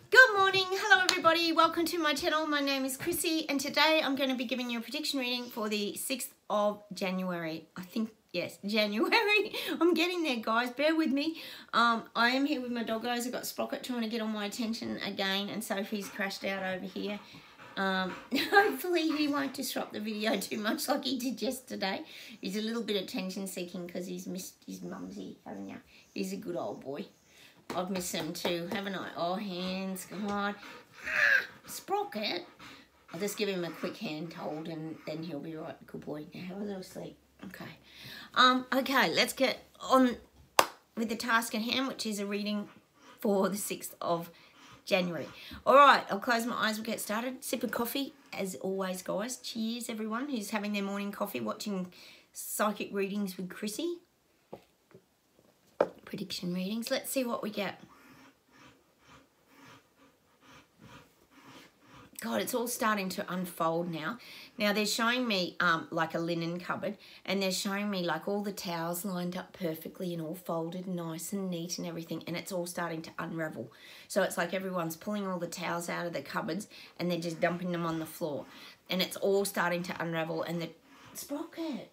Good morning, hello everybody, welcome to my channel. My name is Chrissy and today I'm going to be giving you a prediction reading for the 6th of January. I think, yes, January. I'm getting there, guys, bear with me. I am here with my doggos. I've got Sprocket trying to get on my attention again and Sophie's crashed out over here. Hopefully he won't disrupt the video too much like he did yesterday. He's a little bit attention seeking because he's missed his mumsy, haven't you? He's a good old boy. I've missed him too, haven't I? Oh, hands, God. Sprocket. I'll just give him a quick hand hold and then he'll be right. Good boy. Now have a little sleep. Okay. Okay, let's get on with the task at hand, which is a reading for the 6th of January. All right, I'll close my eyes. We'll get started. Sip of coffee, as always, guys. Cheers, everyone who's having their morning coffee, watching psychic readings with Chrissy. Prediction readings. Let's see what we get. God, it's all starting to unfold now. Now they're showing me like a linen cupboard, and they're showing me like all the towels lined up perfectly and all folded nice and neat and everything, and it's all starting to unravel. So it's like everyone's pulling all the towels out of the cupboards and they're just dumping them on the floor, and it's all starting to unravel. And the Sprocket,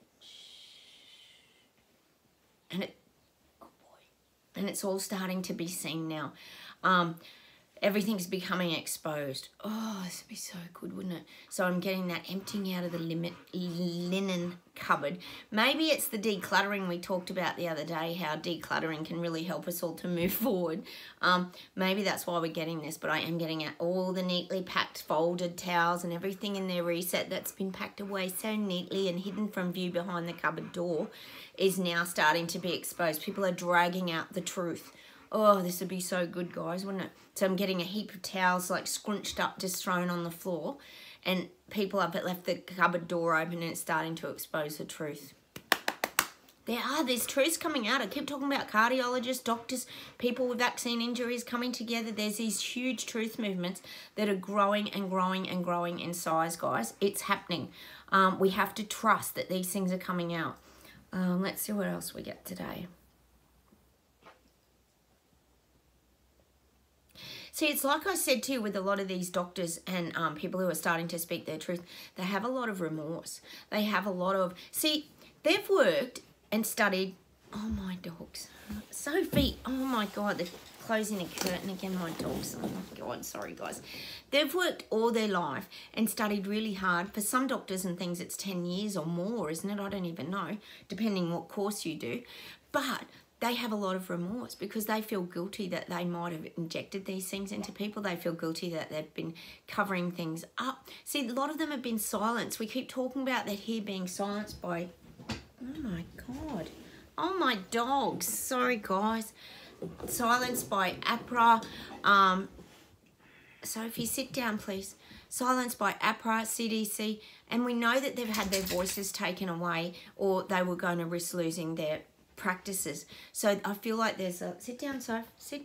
and it's all starting to be seen now. Everything's becoming exposed. Oh, this would be so good, wouldn't it? So I'm getting that emptying out of the linen cupboard. Maybe it's the decluttering we talked about the other day, how decluttering can really help us all to move forward. Maybe that's why we're getting this, but I am getting out all the neatly packed folded towels and everything in their reset that's been packed away so neatly and hidden from view behind the cupboard door is now starting to be exposed. People are dragging out the truth. Oh, this would be so good, guys, wouldn't it? So I'm getting a heap of towels like scrunched up, just thrown on the floor, and people have left the cupboard door open and it's starting to expose the truth. There's truths coming out. I keep talking about cardiologists, doctors, people with vaccine injuries coming together. There's these huge truth movements that are growing and growing and growing in size, guys. It's happening. We have to trust that these things are coming out. Let's see what else we get today. See, it's like I said too with a lot of these doctors and people who are starting to speak their truth, they have a lot of remorse. They have a lot of... See, they've worked and studied... Oh, my dogs. Sophie, oh my God, they're closing a curtain again, my dogs. Oh my God, sorry guys. They've worked all their life and studied really hard. For some doctors and things, it's 10 years or more, isn't it? I don't even know, depending what course you do. But... they have a lot of remorse because they feel guilty that they might have injected these things into people. They feel guilty that they've been covering things up. See, a lot of them have been silenced. We keep talking about that here being silenced by... Oh, my God. Oh, my dogs. Sorry, guys. Silenced by APRA. Sophie, sit down, please. Silenced by APRA, CDC. And we know that they've had their voices taken away or they were going to risk losing their... practices. So I feel like there's a... Sit down, Soph. Sit.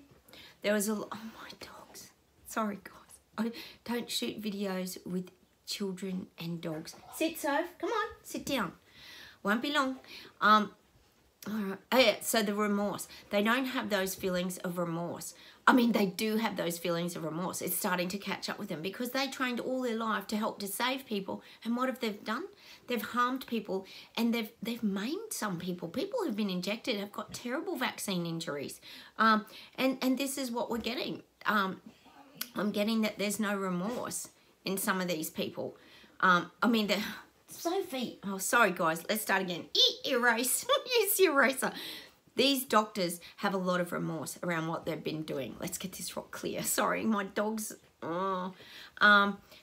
There was a... Oh, my dogs. Sorry, guys. I don't shoot videos with children and dogs. Sit, Soph. Come on. Sit down. Won't be long. All right. Oh, yeah. So the remorse. They don't have those feelings of remorse. I mean, they do have those feelings of remorse. It's starting to catch up with them because they trained all their life to help to save people. And what have they done? They've harmed people and they've maimed some people. People who've been injected have got terrible vaccine injuries. And this is what we're getting. I'm getting that there's no remorse in some of these people. I mean, Sophie. Oh, sorry, guys. Let's start again. Erase. Use the eraser. These doctors have a lot of remorse around what they've been doing. Let's get this rock clear. Sorry, my dogs. Oh.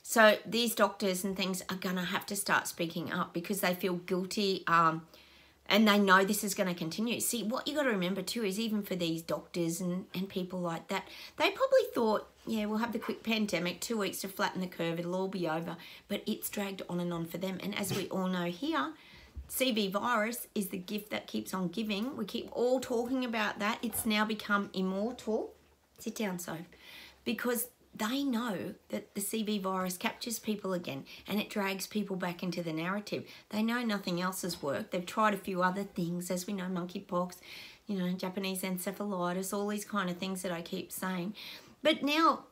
So these doctors and things are going to have to start speaking up because they feel guilty and they know this is going to continue. See, what you got to remember too is even for these doctors and people like that, they probably thought, yeah, we'll have the quick pandemic, 2 weeks to flatten the curve, it'll all be over. But it's dragged on and on for them. And as we all know here, CV virus is the gift that keeps on giving. We keep all talking about that. It's now become immortal. Sit down, so. Because they know that the CV virus captures people again and it drags people back into the narrative. They know nothing else has worked. They've tried a few other things, as we know, monkeypox, you know, Japanese encephalitis, all these kind of things that I keep saying. But now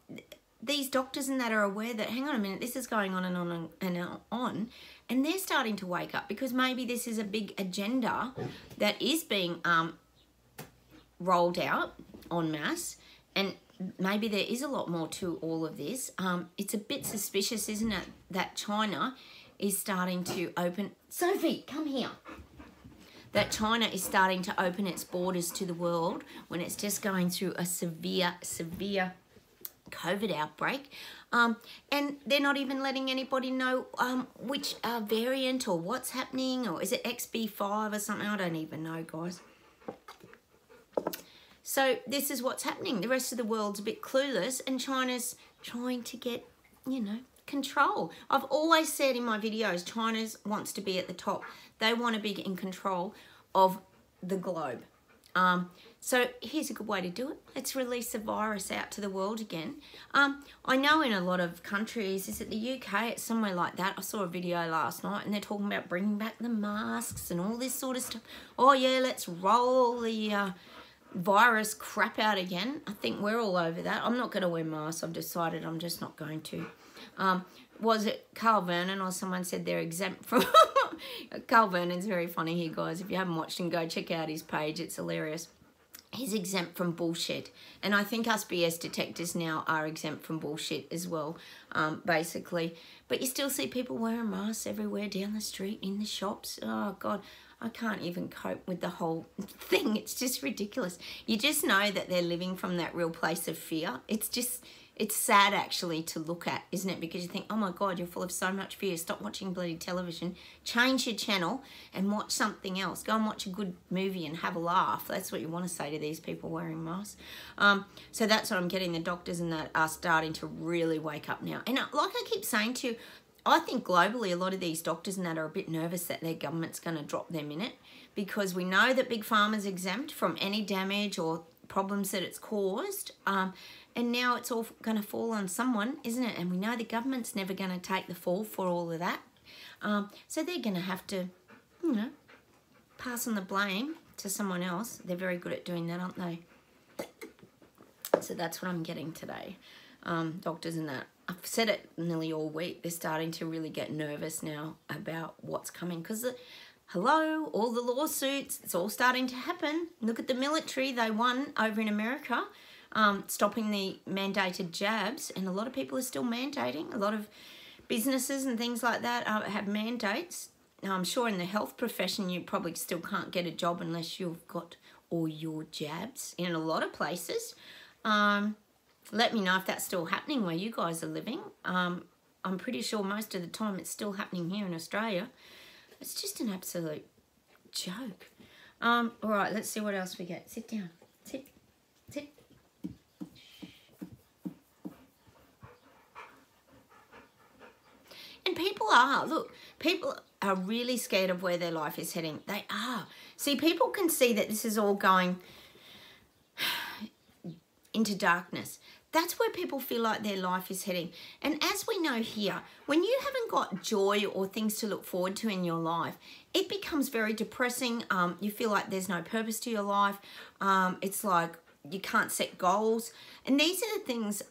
these doctors and that are aware that, hang on a minute, this is going on and on and on, and they're starting to wake up, because maybe this is a big agenda that is being rolled out en masse, and maybe there is a lot more to all of this. It's a bit suspicious, isn't it, that China is starting to open... Sophie, come here. That China is starting to open its borders to the world when it's just going through a severe COVID outbreak. And they're not even letting anybody know which variant or what's happening, or is it XB5 or something? I don't even know, guys. So this is what's happening. The rest of the world's a bit clueless, and China's trying to get, you know, control. I've always said in my videos, China wants to be at the top. They want to be in control of the globe. So here's a good way to do it. Let's release the virus out to the world again. I know in a lot of countries, is it the UK? It's somewhere like that. I saw a video last night and they're talking about bringing back the masks and all this sort of stuff. Oh yeah, let's roll the virus crap out again. I think we're all over that. I'm not going to wear masks. I've decided I'm just not going to. Was it Carl Vernon or someone said they're exempt from... Carl Vernon's very funny here, guys. If you haven't watched him, go check out his page. It's hilarious. He's exempt from bullshit. And I think us BS detectors now are exempt from bullshit as well, basically. But you still see people wearing masks everywhere, down the street, in the shops. Oh, God, I can't even cope with the whole thing. It's just ridiculous. You just know that they're living from that real place of fear. It's just... It's sad, actually, to look at, isn't it? Because you think, oh, my God, you're full of so much fear. Stop watching bloody television. Change your channel and watch something else. Go and watch a good movie and have a laugh. That's what you want to say to these people wearing masks. So that's what I'm getting. The doctors and that are starting to really wake up now. And like I keep saying to you, I think globally a lot of these doctors and that are a bit nervous that their government's going to drop them in it, because we know that Big Pharma's exempt from any damage or problems that it's caused. And now it's all going to fall on someone, isn't it? And we know the government's never going to take the fall for all of that. So they're going to have to, you know, pass on the blame to someone else. They're very good at doing that, aren't they? So that's what I'm getting today. Doctors and that. I've said it nearly all week. They're starting to really get nervous now about what's coming. Because, hello, all the lawsuits, it's all starting to happen. Look at the military. They won over in America. Stopping the mandated jabs, and a lot of people are still mandating. A lot of businesses and things like that have mandates. Now, I'm sure in the health profession you probably still can't get a job unless you've got all your jabs in a lot of places. Let me know if that's still happening where you guys are living. I'm pretty sure most of the time it's still happening here in Australia. It's just an absolute joke. All right, let's see what else we get. Sit down. Sit. Sit. And people are really scared of where their life is heading. They are. See, people can see that this is all going into darkness. That's where people feel like their life is heading. And as we know here, when you haven't got joy or things to look forward to in your life, it becomes very depressing. You feel like there's no purpose to your life. It's like you can't set goals. And these are the things...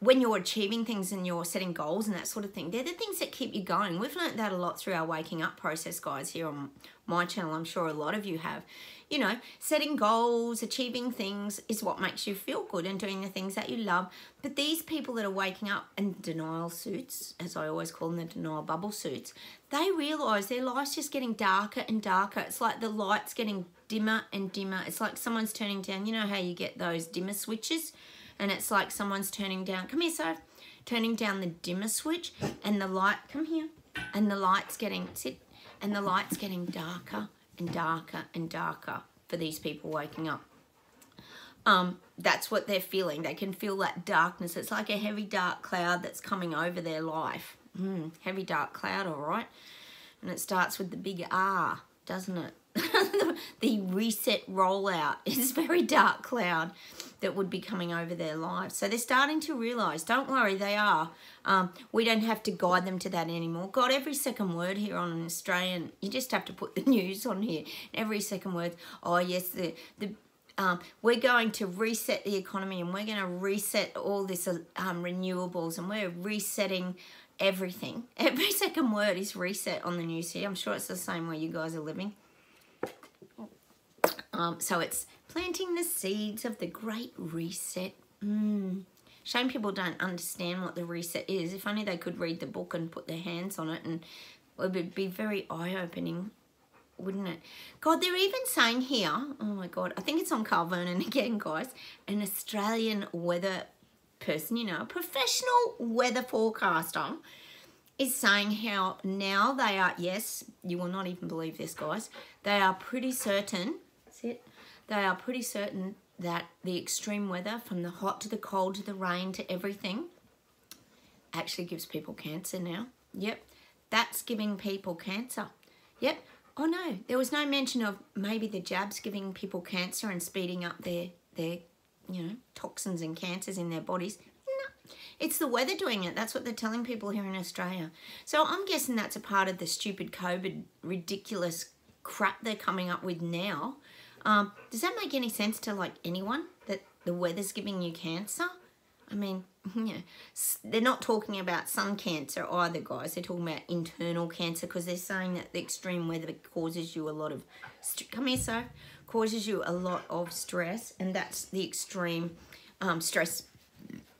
when you're achieving things and you're setting goals and that sort of thing, they're the things that keep you going. We've learned that a lot through our waking up process, guys, here on my channel. I'm sure a lot of you have. You know, setting goals, achieving things is what makes you feel good, and doing the things that you love. But these people that are waking up in denial suits, as I always call them, the denial bubble suits, they realise their life's just getting darker and darker. It's like the light's getting dimmer and dimmer. It's like someone's turning down, you know how you get those dimmer switches? And it's like someone's turning down, come here, Soph, turning down the dimmer switch, and the light, come here, and the light's getting, sit, and the light's getting darker and darker and darker for these people waking up. That's what they're feeling. They can feel that darkness. It's like a heavy dark cloud that's coming over their life. Heavy dark cloud, all right. And it starts with the big R, doesn't it? The reset rollout is a very dark cloud that would be coming over their lives. So they're starting to realise, don't worry, they are. We don't have to guide them to that anymore. God, every second word here on an Australian, you just have to put the news on here. Every second word, oh yes, the we're going to reset the economy, and we're going to reset all this renewables, and we're resetting everything. Every second word is reset on the news here. I'm sure it's the same way you guys are living. So it's planting the seeds of the Great Reset. Shame people don't understand what the reset is. If only they could read the book and put their hands on it, and it would be very eye-opening, wouldn't it? God, they're even saying here, oh my God, I think it's on Carl Vernon again, guys, an Australian weather person, you know, a professional weather forecaster, is saying how now they are, yes, you will not even believe this, guys, they are pretty certain, they are pretty certain that the extreme weather, from the hot to the cold to the rain to everything, actually gives people cancer now. Yep, that's giving people cancer. Yep. Oh no, there was no mention of maybe the jabs giving people cancer and speeding up their you know, toxins and cancers in their bodies. No, it's the weather doing it. That's what they're telling people here in Australia. So I'm guessing that's a part of the stupid COVID ridiculous crap they're coming up with now. Does that make any sense to like anyone, that the weather's giving you cancer? I mean, yeah, they're not talking about sun cancer either, guys. They're talking about internal cancer, because they're saying that the extreme weather causes you a lot of, come here, so, causes you a lot of stress, and that's the extreme stress,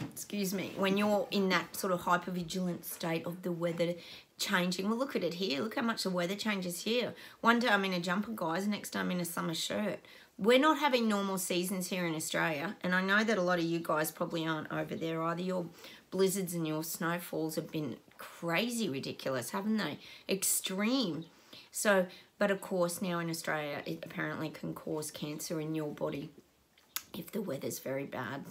excuse me, when you're in that sort of hypervigilant state of the weather changing. Well, look at it here. Look how much the weather changes here. One day I'm in a jumper, guys. Next day I'm in a summer shirt. We're not having normal seasons here in Australia, and I know that a lot of you guys probably aren't over there either. Your blizzards and your snowfalls have been crazy ridiculous, haven't they? Extreme. So, but of course now in Australia, it apparently can cause cancer in your body if the weather's very bad.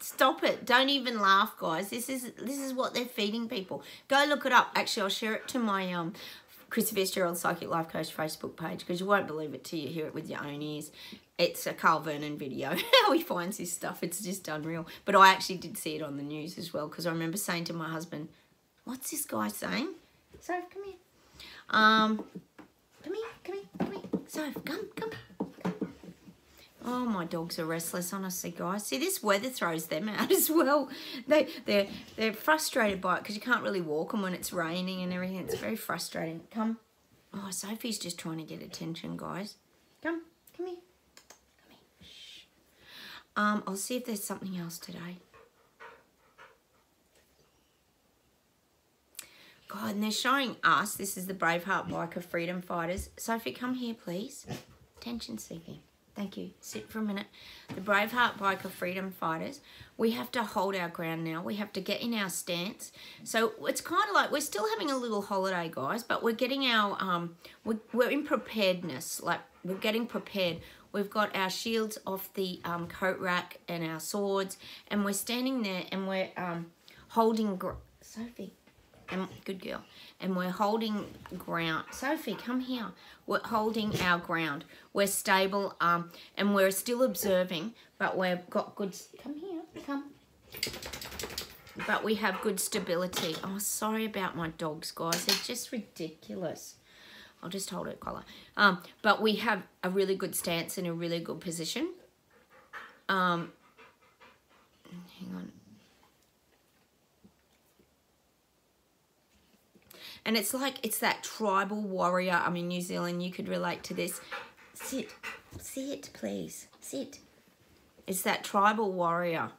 Stop it. Don't even laugh, guys. This is what they're feeding people. Go look it up. Actually, I'll share it to my Chrissy Fitzgerald Psychic Life Coach Facebook page, because you won't believe it till you hear it with your own ears. It's a Carl Vernon video. How he finds his stuff. It's just unreal. But I actually did see it on the news as well, because I remember saying to my husband, what's this guy saying? Soph, come here. Come here. Soph, come. Oh, my dogs are restless, honestly, guys. See, this weather throws them out as well. They're frustrated by it, because you can't really walk them when it's raining and everything. It's very frustrating. Come. Oh, Sophie's just trying to get attention, guys. Come here. Shh. I'll see if there's something else today. God, and they're showing us, this is the Braveheart Biker Freedom Fighters. Sophie, come here, please. Attention seeking. Thank you. Sit for a minute. The Braveheart Biker Freedom Fighters, we have to hold our ground now. We have to get in our stance. So it's kind of like we're still having a little holiday, guys, but we're getting our, we're in preparedness. Like, we're getting prepared. We've got our shields off the coat rack and our swords, and we're standing there and we're holding, Sophie, good girl, and we're holding ground. Sophie, come here. We're holding our ground. We're stable, and we're still observing, but we've got good, come here, come. But we have good stability. Oh, sorry about my dogs, guys. They're just ridiculous. I'll just hold it collar. But we have a really good stance and a really good position. Hang on. And it's like, it's that tribal warrior. I mean, New Zealand, you could relate to this. Sit, please, sit. It's that tribal warrior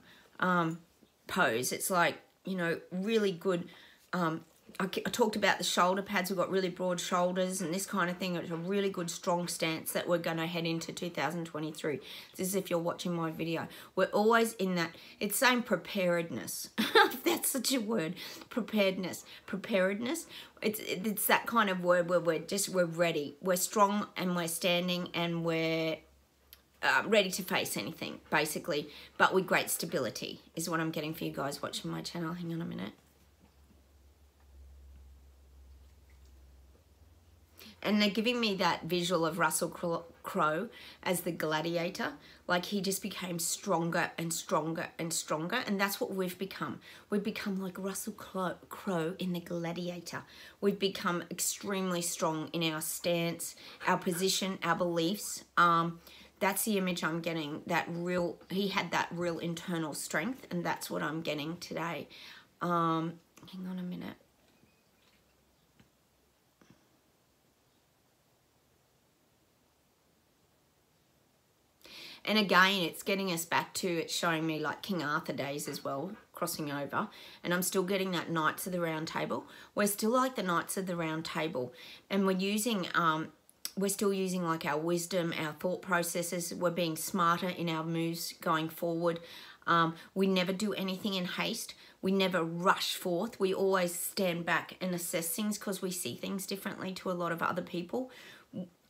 pose. It's like, you know, really good. I talked about the shoulder pads. We've got really broad shoulders and this kind of thing. It's a really good, strong stance that we're going to head into 2023. This is if you're watching my video. We're always in that, it's saying preparedness. That's such a word, preparedness. It's that kind of word where we're ready. We're strong and we're standing and we're ready to face anything, basically. But with great stability is what I'm getting for you guys watching my channel. Hang on a minute. And they're giving me that visual of Russell Crowe as the gladiator. Like, he just became stronger and stronger and stronger. And that's what we've become. We've become like Russell Crowe in the Gladiator. We've become extremely strong in our stance, our position, our beliefs. that's the image I'm getting. He had that real internal strength, and that's what I'm getting today. Hang on a minute. And again, it's getting us back to, it's showing me like King Arthur days as well, crossing over. And I'm still getting that Knights of the Round Table. We're still like the Knights of the Round Table. And we're still using like our wisdom, our thought processes. We're being smarter in our moves going forward. We never do anything in haste. We never rush forth. We always stand back and assess things because we see things differently to a lot of other people.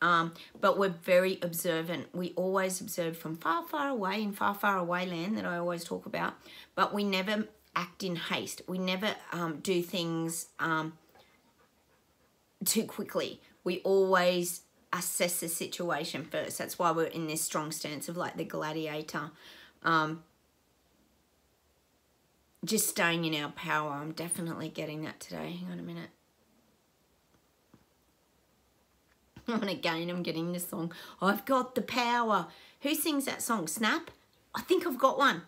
But we're very observant. We always observe from far, far away, in far, far away land that I always talk about. But we never act in haste. We never do things too quickly. We always assess the situation first. That's why we're in this strong stance of like the gladiator. Just staying in our power. I'm definitely getting that today. Hang on a minute. And again, I'm getting this song. I've got the power. Who sings that song? Snap? I think I've got one.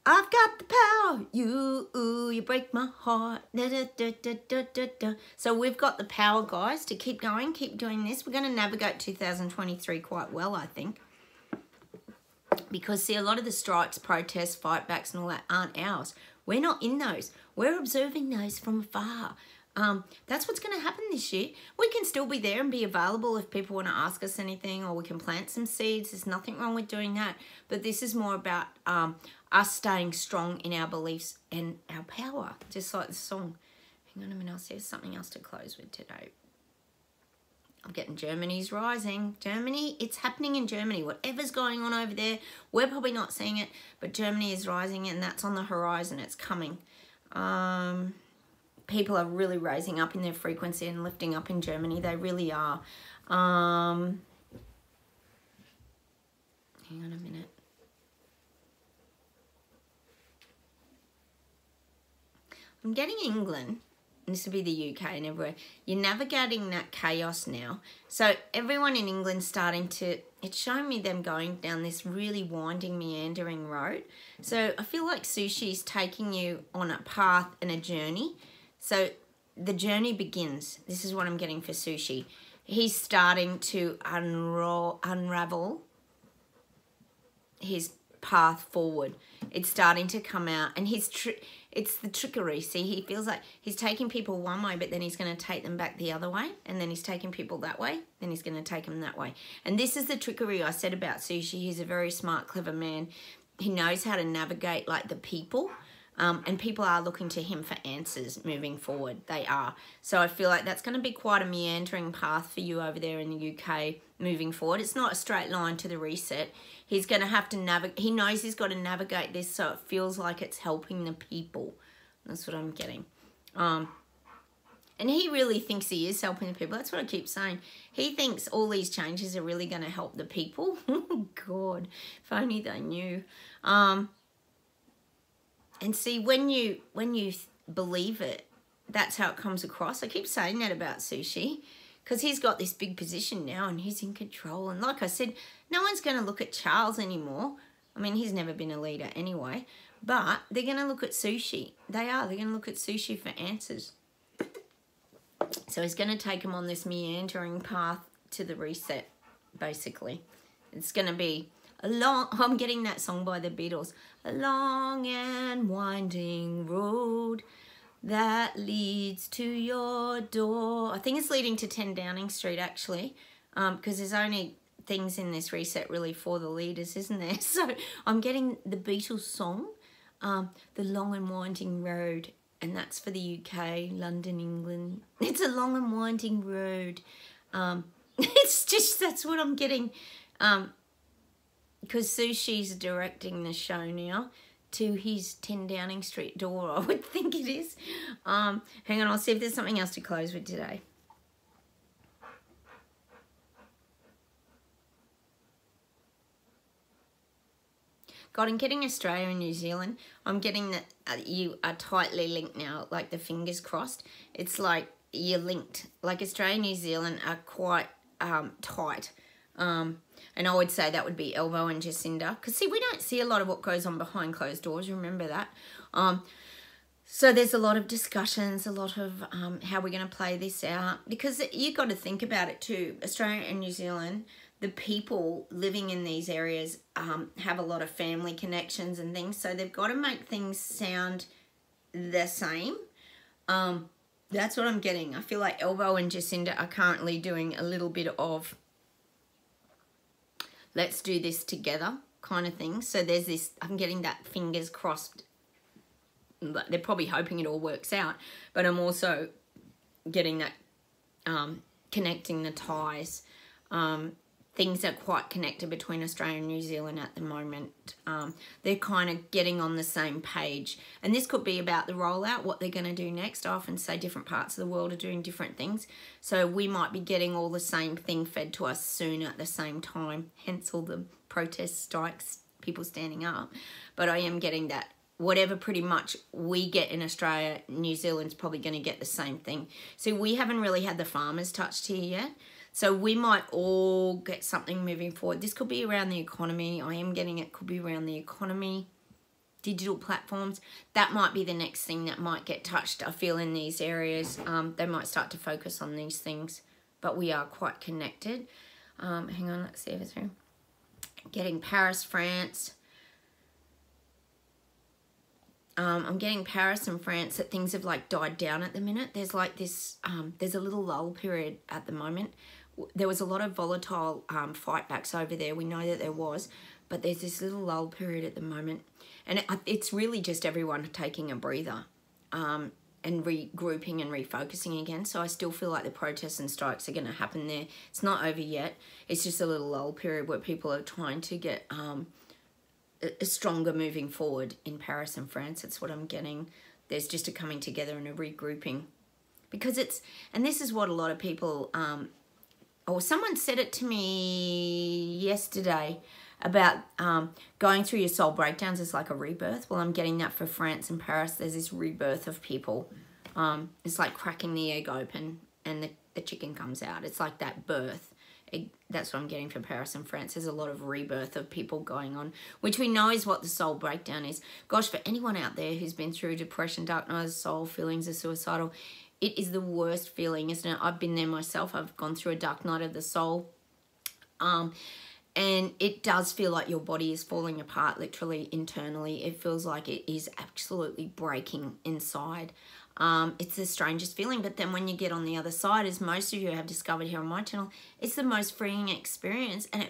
I've got the power. You break my heart. Da, da, da, da, da, da, da. So we've got the power, guys, to keep going, keep doing this. We're going to navigate 2023 quite well, I think. Because, see, a lot of the strikes, protests, fightbacks and all that aren't ours. We're not in those. We're observing those from afar. That's what's going to happen this year. We can still be there and be available if people want to ask us anything, or we can plant some seeds. There's nothing wrong with doing that. But this is more about us staying strong in our beliefs and our power, just like the song. Hang on a minute, I'll see if there's something else to close with today. I'm getting Germany's rising. Germany, it's happening in Germany. Whatever's going on over there, we're probably not seeing it, but Germany is rising and that's on the horizon. It's coming. People are really raising up in their frequency and lifting up in Germany. They really are. Hang on a minute. I'm getting England. This would be the UK and everywhere. You're navigating that chaos now. So everyone in England's starting to, it's showing me them going down this really winding, meandering road. So I feel like Sushi's taking you on a path and a journey. So the journey begins. This is what I'm getting for Sushi. He's starting to unravel his path forward. It's starting to come out, and it's the trickery. See, he feels like he's taking people one way, but then he's going to take them back the other way, and then he's taking people that way, then he's going to take them that way. And this is the trickery I said about Sushi. He's a very smart, clever man. He knows how to navigate like the people. And people are looking to him for answers moving forward. They are. So I feel like that's going to be quite a meandering path for you over there in the UK moving forward. It's not a straight line to the reset. He's going to have to navigate. He knows he's got to navigate this so it feels like it's helping the people. That's what I'm getting. And he really thinks he is helping the people. That's what I keep saying. He thinks all these changes are really going to help the people. Oh, God. If only they knew. And see, when you believe it, that's how it comes across. I keep saying that about Sushi because he's got this big position now and he's in control. And like I said, no one's going to look at Charles anymore. I mean, he's never been a leader anyway. But they're going to look at Sushi. They are. They're going to look at Sushi for answers. So he's going to take them on this meandering path to the reset, basically. It's going to be a long, I'm getting that song by the Beatles. A long and winding road that leads to your door. I think it's leading to 10 Downing Street, actually, because there's only things in this reset really for the leaders, isn't there? So I'm getting the Beatles song, The Long and Winding Road, and that's for the UK, London, England. It's a long and winding road. It's just, that's what I'm getting. Because Sushi's directing the show now to his 10 Downing Street door, I would think it is. Hang on, I'll see if there's something else to close with today. God, I'm getting Australia and New Zealand. I'm getting that you are tightly linked now, like the fingers crossed. It's like you're linked. Like Australia and New Zealand are quite tight. And I would say that would be Elvo and Jacinda. Because, see, we don't see a lot of what goes on behind closed doors. Remember that. So there's a lot of discussions, a lot of how we're going to play this out. Because you got to think about it too. Australia and New Zealand, the people living in these areas have a lot of family connections and things. So they've got to make things sound the same. That's what I'm getting. I feel like Elvo and Jacinda are currently doing a little bit of let's do this together kind of thing. So there's this, I'm getting that fingers crossed. They're probably hoping it all works out. But I'm also getting that connecting the ties. Things are quite connected between Australia and New Zealand at the moment. They're kind of getting on the same page. And this could be about the rollout, what they're going to do next. I often say different parts of the world are doing different things. So we might be getting all the same thing fed to us soon at the same time. Hence all the protests, strikes, people standing up. But I am getting that whatever pretty much we get in Australia, New Zealand's probably going to get the same thing. So we haven't really had the farmers touched here yet. So we might all get something moving forward. This could be around the economy. I am getting it could be around the economy, digital platforms. That might be the next thing that might get touched, I feel, in these areas. They might start to focus on these things. But we are quite connected. Hang on, let's see if it's through. Getting Paris, France. I'm getting Paris and France that things have like died down at the minute. There's like this, there's a little lull period at the moment. There was a lot of volatile fightbacks over there. We know that there was, but there's this little lull period at the moment. And it's really just everyone taking a breather and regrouping and refocusing again. So I still feel like the protests and strikes are going to happen there. It's not over yet. It's just a little lull period where people are trying to get a stronger moving forward in Paris and France. That's what I'm getting. There's just a coming together and a regrouping. Because it's, and this is what a lot of people, or someone said it to me yesterday about going through your soul breakdowns is like a rebirth. Well, I'm getting that for France and Paris. There's this rebirth of people. It's like cracking the egg open and the chicken comes out. It's like that birth. That's what I'm getting for Paris and France. There's a lot of rebirth of people going on, which we know is what the soul breakdown is. Gosh, for anyone out there who's been through depression, dark night of the soul, feelings of suicidal, it is the worst feeling, isn't it? I've been there myself. I've gone through a dark night of the soul. And it does feel like your body is falling apart, literally, internally. It feels like it is absolutely breaking inside. It's the strangest feeling, but then when you get on the other side, as most of you have discovered here on my channel, it's the most freeing experience, and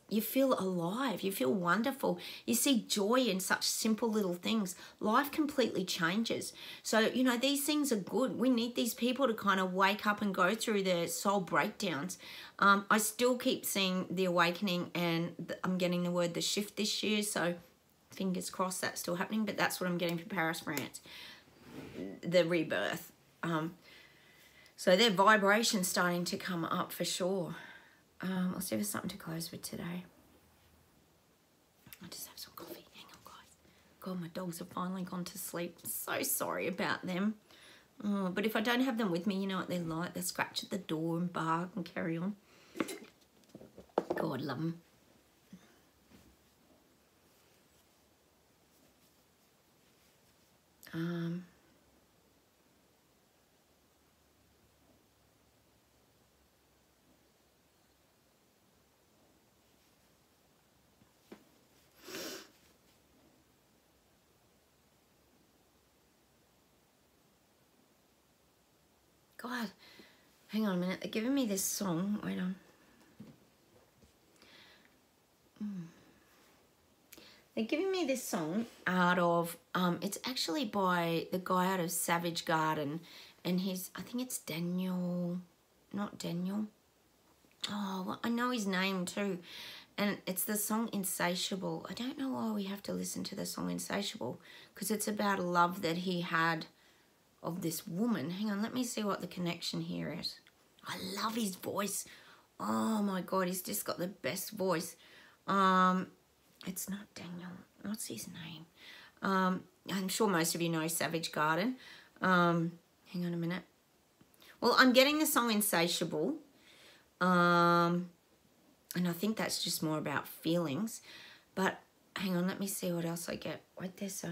you feel alive, you feel wonderful, you see joy in such simple little things. Life completely changes. So, you know, these things are good. We need these people to kind of wake up and go through their soul breakdowns. I still keep seeing the awakening, and I'm getting the word the shift this year, so fingers crossed that's still happening, but that's what I'm getting for Paris, France. The rebirth. So their vibration's starting to come up for sure. I'll see if there's something to close with today. I'll just have some coffee. Hang on, guys. God, my dogs have finally gone to sleep. So sorry about them. But if I don't have them with me, you know what they're like. They scratch at the door and bark and carry on. God, love them. God, hang on a minute. They're giving me this song. Wait on. They're giving me this song out of, it's actually by the guy out of Savage Garden. And I think it's Daniel, not Daniel. Oh, well, I know his name too. And it's the song Insatiable. I don't know why we have to listen to the song Insatiable. Because it's about a love that he had of this woman. Hang on, let me see what the connection here is. I love his voice. Oh my God, he's just got the best voice. It's not Daniel. What's his name? I'm sure most of you know Savage Garden. Hang on a minute. Well, I'm getting the song Insatiable. And I think that's just more about feelings. But hang on, let me see what else I get. Wait there, so.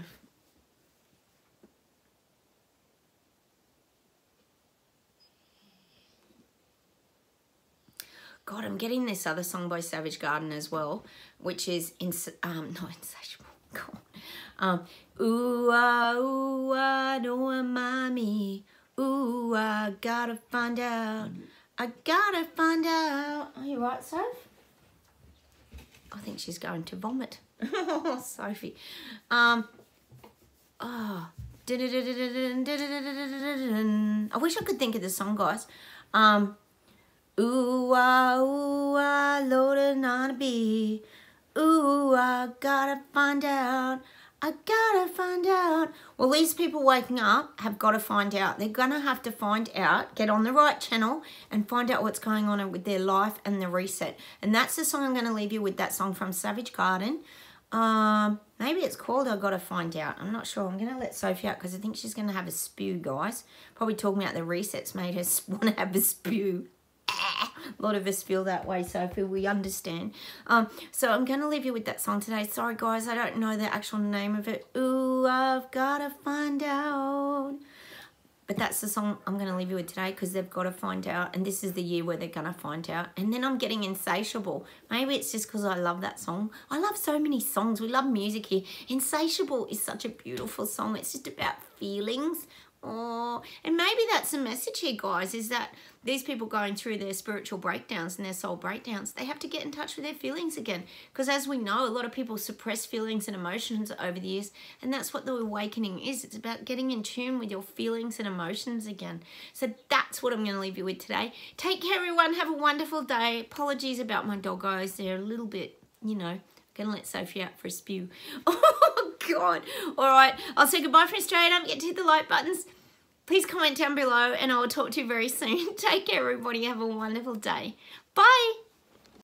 God, I'm getting this other song by Savage Garden as well, which is not insatiable. God. Ooh, don't mind me. Ooh, I gotta find out. I gotta find out. Are you right, Soph? I think she's going to vomit. Sophie. I wish I could think of the song, guys. Ooh, loaded on a bee. Ooh, I gotta find out. I gotta find out. Well, these people waking up have got to find out. They're gonna have to find out, get on the right channel and find out what's going on with their life and the reset. And that's the song I'm gonna leave you with, that song from Savage Garden. Maybe it's called I Gotta Find Out. I'm not sure. I'm gonna let Sophie out because I think she's gonna have a spew, guys. Probably talking about the resets made her want to have a spew. A lot of us feel that way, Sophie. We understand. So I'm going to leave you with that song today. Sorry, guys, I don't know the actual name of it. Ooh, I've got to find out. But that's the song I'm going to leave you with today because they've got to find out. And this is the year where they're going to find out. And then I'm getting Insatiable. Maybe it's just because I love that song. I love so many songs. We love music here. Insatiable is such a beautiful song. It's just about feelings. Oh, and maybe that's the message here, guys, is that these people going through their spiritual breakdowns and their soul breakdowns, they have to get in touch with their feelings again. Because as we know, a lot of people suppress feelings and emotions over the years, and that's what the awakening is. It's about getting in tune with your feelings and emotions again. So that's what I'm going to leave you with today. Take care, everyone. Have a wonderful day. Apologies about my doggos. They're a little bit, you know, going to let Sophie out for a spew. Oh, God. All right. I'll say goodbye from Australia. Don't forget to hit the like buttons. Please comment down below and I will talk to you very soon. Take care, everybody. Have a wonderful day. Bye.